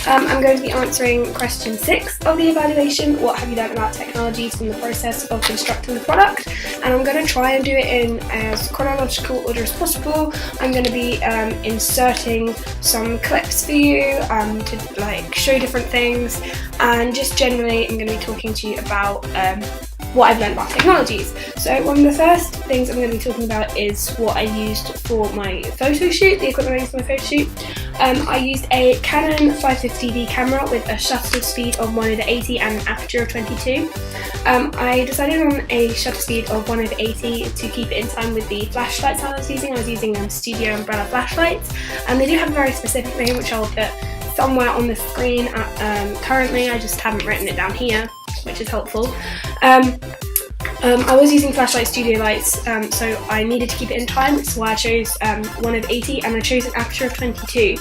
I'm going to be answering question 6 of the evaluation, what have you learned about technologies from the process of constructing the product, and I'm going to try and do it in as chronological order as possible. I'm going to be inserting some clips for you to show different things, and just generally I'm going to be talking to you about what I've learned about technologies. So one of the first things I'm going to be talking about is what I used for my photo shoot, the equipment I used for my photo shoot. I used a Canon 550D camera with a shutter speed of 1/80 and an aperture of 22. I decided on a shutter speed of 1/80 to keep it in time with the flashlights I was using. I was using Studio Umbrella flashlights, and they do have a very specific name which I'll put somewhere on the screen. Currently I just haven't written it down here, which is helpful. I was using Flashlight Studio lights, so I needed to keep it in time, so I chose 1/80, and I chose an aperture of 22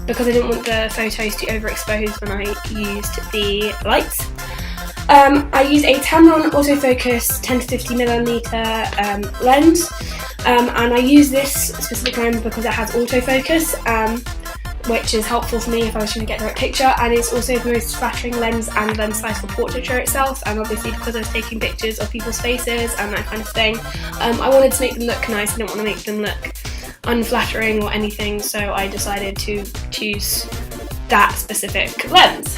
because I didn't want the photos to overexpose when I used the lights. I used a Tamron autofocus 10-50mm lens, and I use this specific lens because it has autofocus, which is helpful for me if I was trying to get the right picture, and it's also the most flattering lens and lens size for portraiture itself, and obviously because I was taking pictures of people's faces and that kind of thing, I wanted to make them look nice. I didn't want to make them look unflattering or anything, so I decided to choose that specific lens.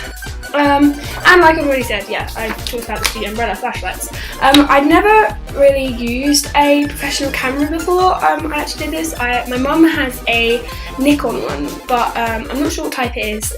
And like I've already said, yeah, I talked about the Studio Umbrella flashlights. I'd never really used a professional camera before I actually did this. My mum has a Nikon one, but I'm not sure what type it is.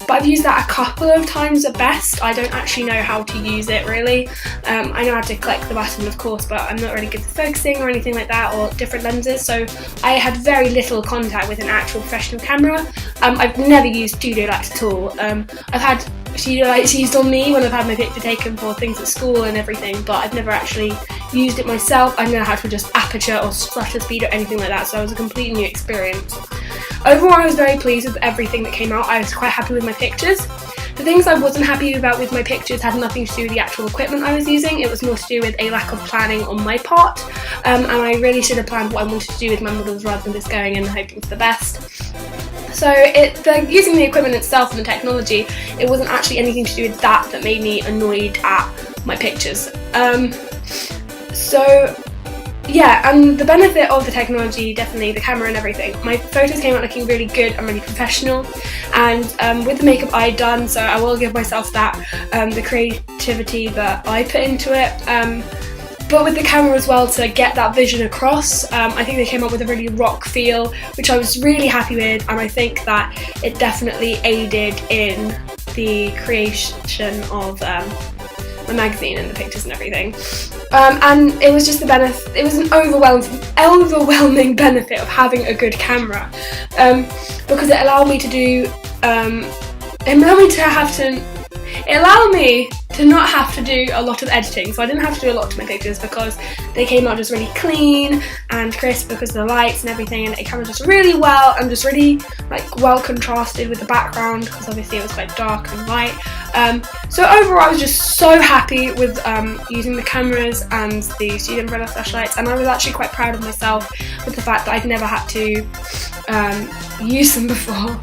But I've used that a couple of times at best. I don't actually know how to use it really. I know how to click the button, of course, but I'm not really good at focusing or anything like that, or different lenses, so I had very little contact with an actual professional camera. I've never used studio lights at all. I've had studio lights used on me when I've had my picture taken for things at school and everything, but I've never actually used it myself. I know how to adjust aperture or shutter speed or anything like that, so it was a completely new experience. Overall, I was very pleased with everything that came out. I was quite happy with my pictures. The things I wasn't happy about with my pictures had nothing to do with the actual equipment I was using. It was more to do with a lack of planning on my part, and I really should have planned what I wanted to do with my models rather than just going and hoping for the best. So using the equipment itself and the technology, it wasn't actually anything to do with that made me annoyed at my pictures. Yeah, and the benefit of the technology, definitely the camera and everything, my photos came out looking really good and really professional, and with the makeup I'd done, so I will give myself that, the creativity that I put into it, but with the camera as well, to get that vision across. I think they came up with a really rock feel, which I was really happy with, and I think that it definitely aided in the creation of my magazine and the pictures and everything. And it was just it was an overwhelming benefit of having a good camera, because it allowed me to not have to do a lot of editing, so I didn't have to do a lot to my pictures because they came out just really clean and crisp because of the lights and everything, and it came out just really well and just really well contrasted with the background because obviously it was quite dark and light. So overall I was just so happy with using the cameras and the Studio Umbrella flashlights, and I was actually quite proud of myself with the fact that I'd never had to use them before.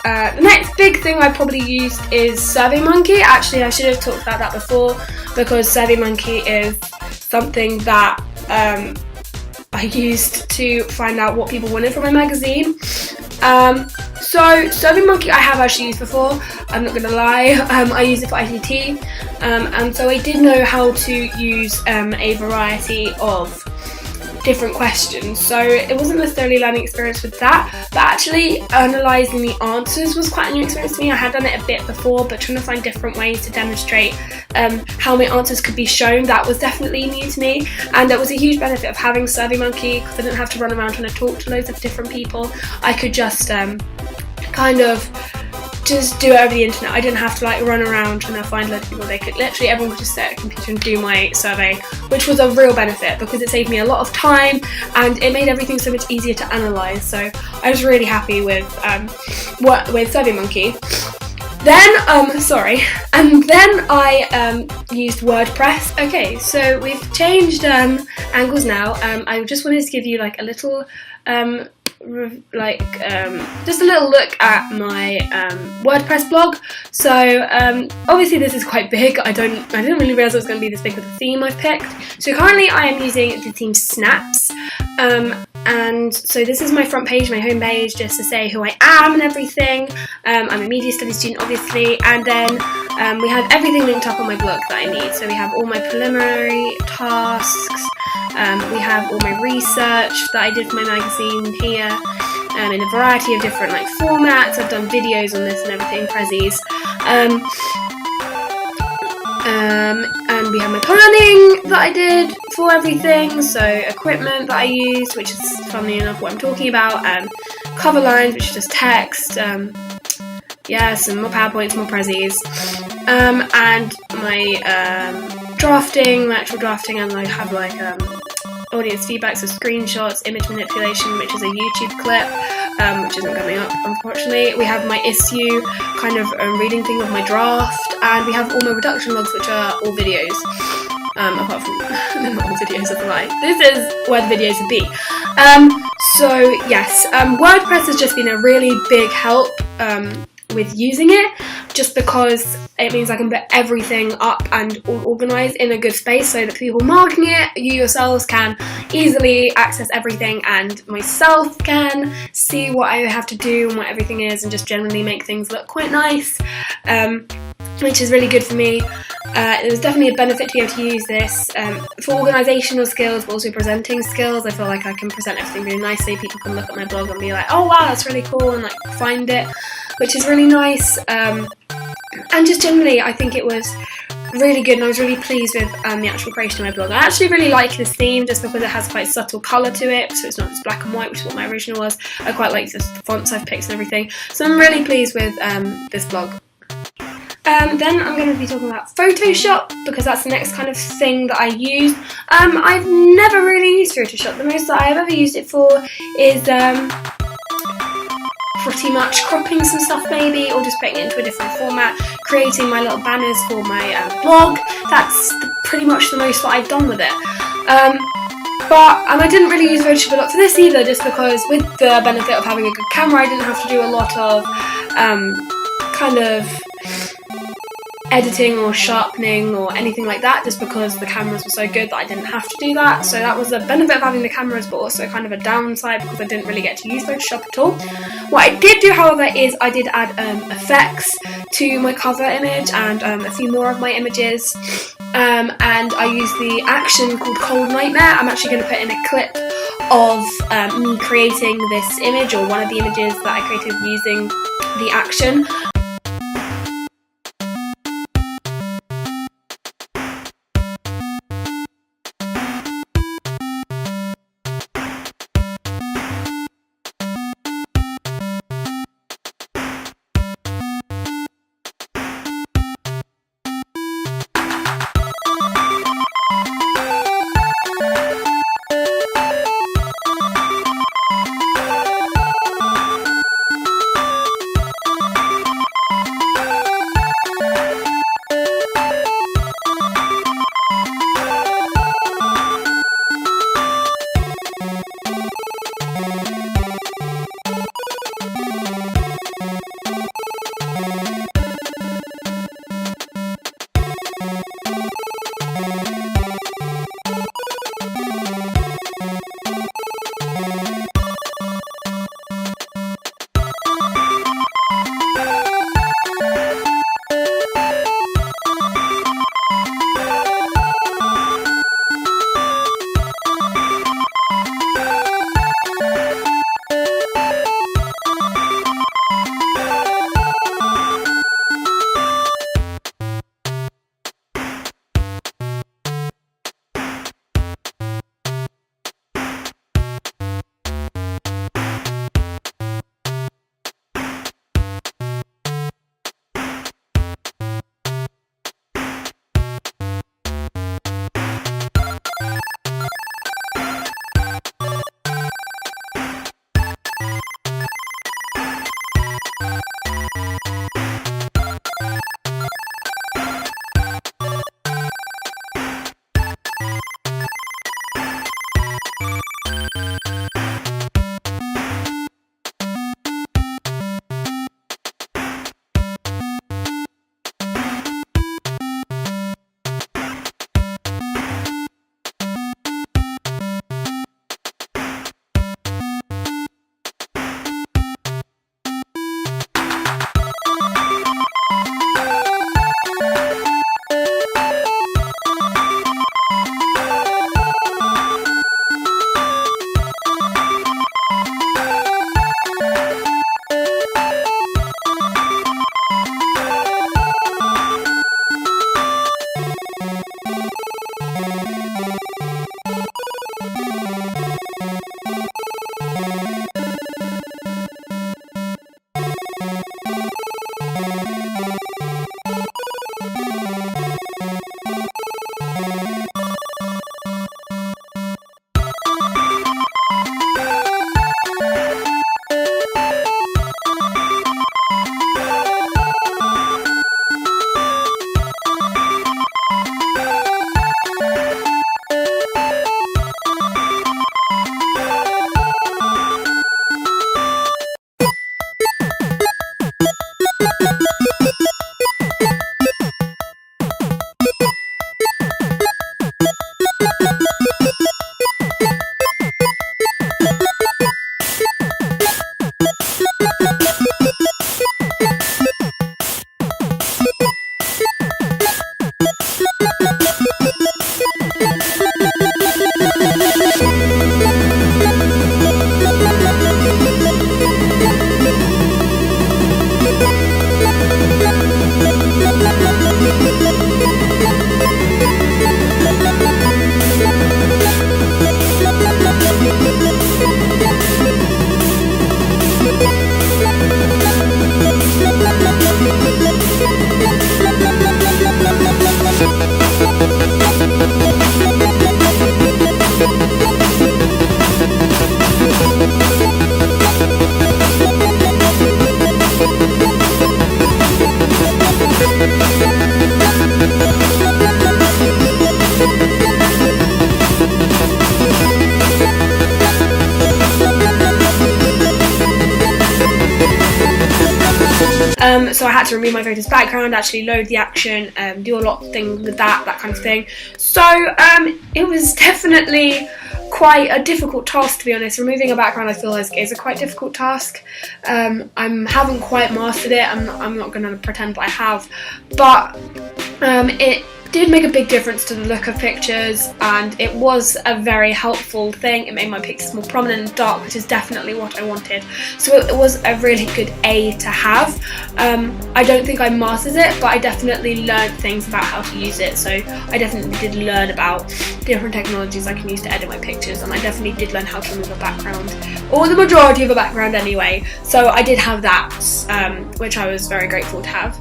The next big thing I probably used is SurveyMonkey. Actually, I should have talked about that before, because SurveyMonkey is something that I used to find out what people wanted from my magazine. So SurveyMonkey I have actually used before, I'm not going to lie. I used it for ICT, and so I did know how to use a variety of different questions, so it wasn't necessarily a learning experience with that, but actually analysing the answers was quite a new experience to me. I had done it a bit before, but trying to find different ways to demonstrate how my answers could be shown, that was definitely new to me, and that was a huge benefit of having SurveyMonkey, because I didn't have to run around trying to talk to loads of different people. I could just just do it over the internet. I didn't have to run around trying to find loads of people. Everyone could just sit at a computer and do my survey, which was a real benefit because it saved me a lot of time and it made everything so much easier to analyse. So I was really happy with SurveyMonkey. And then I used WordPress. Okay, so we've changed angles now. I just wanted to give you like a little just a little look at my WordPress blog. So obviously this is quite big. I didn't really realise it was going to be this big with the theme I've picked. So currently I am using the theme Snaps, and so this is my front page, my home page, just to say who I am and everything. I'm a media studies student, obviously, and then we have everything linked up on my blog that I need. So we have all my preliminary tasks, we have all my research that I did for my magazine here, in a variety of different like formats. I've done videos on this and everything, prezzies. And we have my planning that I did for everything, so equipment that I used, which is funnily enough what I'm talking about, cover lines, which is just text, some more PowerPoints, more prezzies, and my drafting, my actual drafting, and I have like audience feedback, so screenshots, image manipulation, which is a YouTube clip, which isn't coming up unfortunately. We have my issue kind of reading thing of my draft, and we have all my reduction logs, which are all videos, apart from they're not all videos of the lie. This is where the videos would be. So yes, WordPress has just been a really big help with using it, just because it means I can put everything up and all organised in a good space, so that people marking it, you yourselves, can easily access everything, and myself can see what I have to do and what everything is, and just generally make things look quite nice, which is really good for me. There's definitely a benefit to be able to use this for organisational skills, but also presenting skills. I feel like I can present everything really nicely. People can look at my blog and be like, oh wow, that's really cool, and like find it, which is really nice. And just generally, I think it was really good, and I was really pleased with the actual creation of my blog. I actually really like this theme just because it has quite subtle colour to it, so it's not just black and white, which is what my original was. I quite like the fonts I've picked and everything, so I'm really pleased with this blog. Then I'm going to be talking about Photoshop, because that's the next kind of thing that I use. I've never really used Photoshop. The most that I've ever used it for is pretty much cropping some stuff maybe, or just putting it into a different format, creating my little banners for my blog. That's pretty much the most that I've done with it. And I didn't really use Photoshop a lot for this either, just because with the benefit of having a good camera, I didn't have to do a lot of kind of editing or sharpening or anything like that, just because the cameras were so good that I didn't have to do that. So that was a benefit of having the cameras, but also kind of a downside because I didn't really get to use Photoshop at all. What I did do, however, is I did add effects to my cover image and a few more of my images, and I used the action called Cold Nightmare. I'm actually going to put in a clip of me creating this image, or one of the images that I created using the action. So I had to remove my photo's background, actually load the action, do a lot of things with that kind of thing. So it was definitely quite a difficult task, to be honest. Removing a background, I feel like, is a quite difficult task. I haven't quite mastered it. I'm not going to pretend that I have, but it did make a big difference to the look of pictures, and it was a very helpful thing. It made my pictures more prominent and dark, which is definitely what I wanted. So it was a really good aid to have. I don't think I mastered it, but I definitely learned things about how to use it. So I definitely did learn about different technologies I can use to edit my pictures, and I definitely did learn how to remove a background, or the majority of a background anyway. So I did have that, which I was very grateful to have.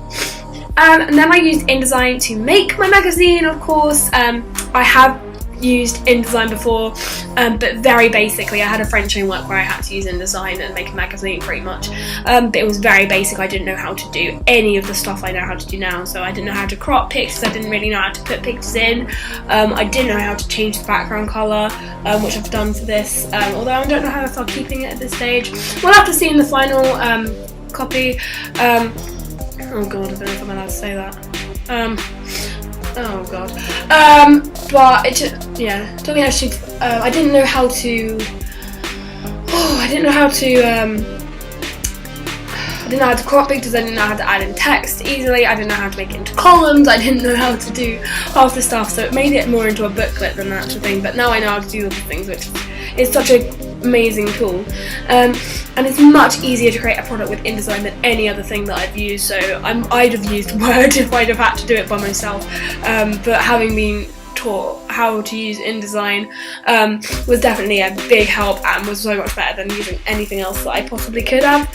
And then I used InDesign to make my magazine, of course. I have used InDesign before, but very basically. I had a friend showing work where I had to use InDesign and make a magazine pretty much, but it was very basic. I didn't know how to do any of the stuff I know how to do now. So I didn't know how to crop pictures, I didn't really know how to put pictures in, I didn't know how to change the background colour, which I've done for this, although I don't know how I'll keep keeping it at this stage. We'll have to see in the final copy. Oh god, I don't know if I'm allowed to say that. Oh god. But it just, yeah, don't think I should. I didn't know how to. I didn't know how to crop pictures. I didn't know how to add in text easily. I didn't know how to make it into columns. I didn't know how to do half the stuff. So it made it more into a booklet than that sort of thing. But now I know how to do all the things, which is such an amazing tool. And it's much easier to create a product with InDesign than any other thing that I've used. So I'd have used Word if I'd have had to do it by myself. But having been taught how to use InDesign was definitely a big help, and was so much better than using anything else that I possibly could have.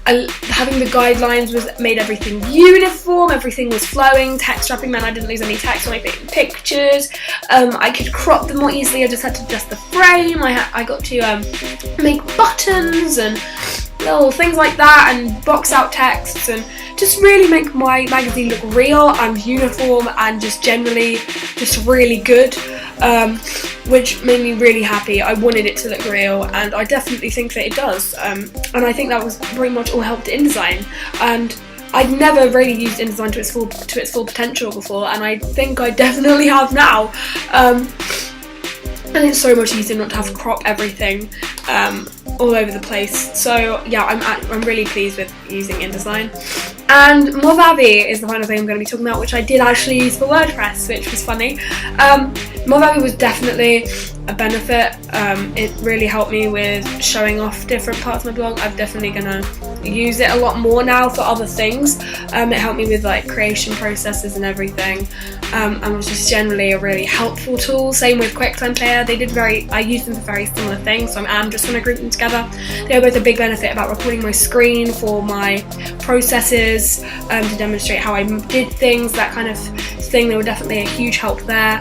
Having the guidelines made everything uniform, everything was flowing. Text wrapping meant I didn't lose any text when I made pictures. I could crop them more easily. I just had to adjust the frame. I got to make buttons and little things like that, and box out texts, and just really make my magazine look real and uniform, and just generally just really good, which made me really happy. I wanted it to look real, and I definitely think that it does, and I think that was pretty much all helped InDesign. And I'd never really used InDesign to its full potential before, and I think I definitely have now. And it's so much easier not to have to crop everything all over the place. So yeah, I'm really pleased with using InDesign. And Movavi is the final thing I'm going to be talking about, which I did actually use for WordPress, which was funny. Movavi was definitely a benefit. It really helped me with showing off different parts of my blog. I'm definitely going to use it a lot more now for other things. It helped me with like creation processes and everything, and was just generally a really helpful tool. Same with QuickTime Player. I used them for very similar things, so I'm just going to group them together. They were both a big benefit about recording my screen for my processes, to demonstrate how I did things, that kind of thing. They were definitely a huge help there.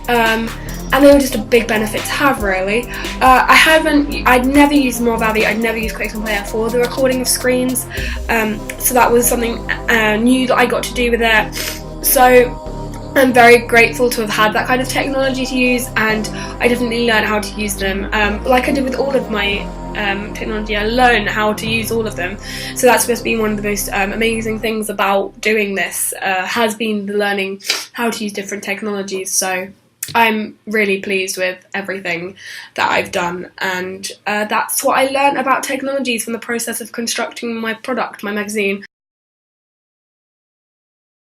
And they were just a big benefit to have, really. I'd never used Movavi, I'd never used QuickTime Player for the recording of screens, so that was something new that I got to do with it. So I'm very grateful to have had that kind of technology to use, and I definitely learned how to use them. Like I did with all of my technology, I learned how to use all of them. So that's just been one of the most amazing things about doing this, has been the learning how to use different technologies. So I'm really pleased with everything that I've done, and that's what I learned about technologies from the process of constructing my product, my magazine.